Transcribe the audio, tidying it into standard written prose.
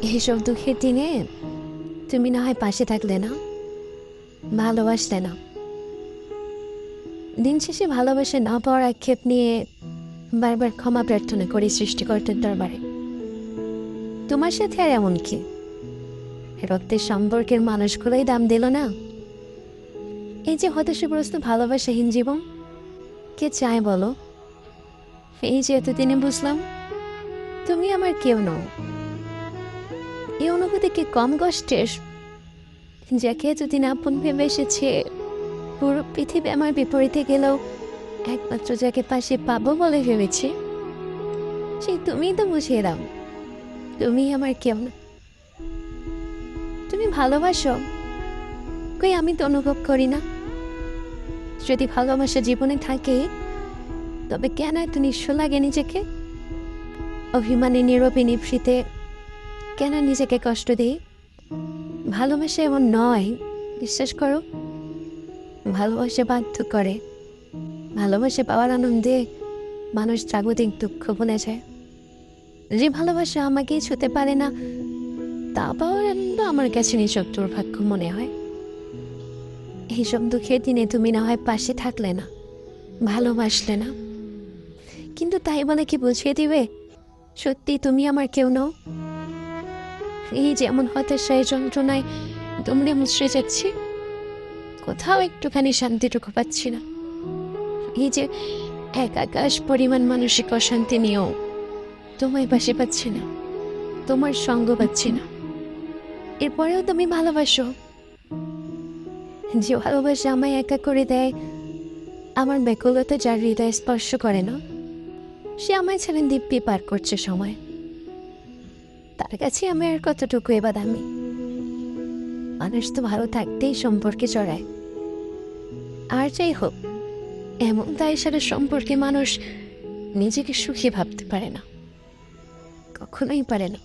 এইসব দুঃখের দিনে তুমি না হয় পাশে থাকলে না, ভালোবাসলে না। দিন শেষে ভালোবাসে না পাওয়ার আক্ষেপ নিয়ে বারবার ক্ষমা প্রার্থনা করি সৃষ্টিকর্তার দরবারে। তোমার সাথে আর এমন কি? রক্তের সম্পর্কের মানুষগুলোই দাম দিল না। এই যে হতাশাগ্রস্ত ভালোবাসাহীন জীবন কে চায় বলো? এই যে এতদিনে বুঝলাম তুমি আমার কেউ নও। এই অনুভূতি কি কম কষ্টের? যাকে এতদিন আপন ভেবে এসেছে, পুরো পৃথিবী আমার বিপরীতে গেলেও একমাত্র যাকে পাশে পাবো বলে ভেবেছি, সেই তুমিই তো বুঝিয়ে দাও তুমি আমার কেউ না। তুমি ভালোবাসো, কই আমি তো অনুভব করি না। যদি ভালোবাসা জীবনে থাকে তবে কেন এত নিঃস্ব লাগে নিজেকে? অভিমানে নীরবে নিভৃতে কেন নিজেকে কষ্ট দিই? ভালোবাসা এমন নয়, বিশ্বাস করো। ভালোবাসা বাধ্য করে। ভালোবাসা পাওয়ার আনন্দে মানুষ জাগতিক দুঃখ ভুলে যায়। যে ভালোবাসা আমাকে ছুতে পারে না, তা পাওয়ার আনন্দ আমার কাছে নিছক দুর্ভাগ্য মনে হয়। এইসব দুঃখের দিনে তুমি না হয় পাশে থাকলে না, ভালোবাসলে না, কিন্তু তাই বলে কি বুঝিয়ে দিবে সত্যি তুমি আমার কেউ নও? এই যেমন হতাশায় যন্ত্রণায় তোমরা মুচড়ে যাচ্ছি, কোথাও একটুখানি শান্তিটুকু পাচ্ছি না। এই যে এক আকাশ পরিমাণ মানসিক অশান্তি নিয়েও তোমায় পাশে পাচ্ছি না, তোমার সঙ্গ পাচ্ছি না। এরপরেও তুমি ভালোবাসো। যে ভালোবাসা আমায় একা করে দেয়, আমার ব্যাকুলতা যার হৃদয় স্পর্শ করে না, সে আমায় ছেড়ে দিব্যি পার করছে সময়। তার কাছে আমি আর কতটুকু এবা দামি? মানুষ তো ভালো থাকতেই সম্পর্কে জড়ায়। আর যাই হোক, এমন দায় সারা সম্পর্কে মানুষ নিজেকে সুখী ভাবতে পারে না, কখনোই পারে না।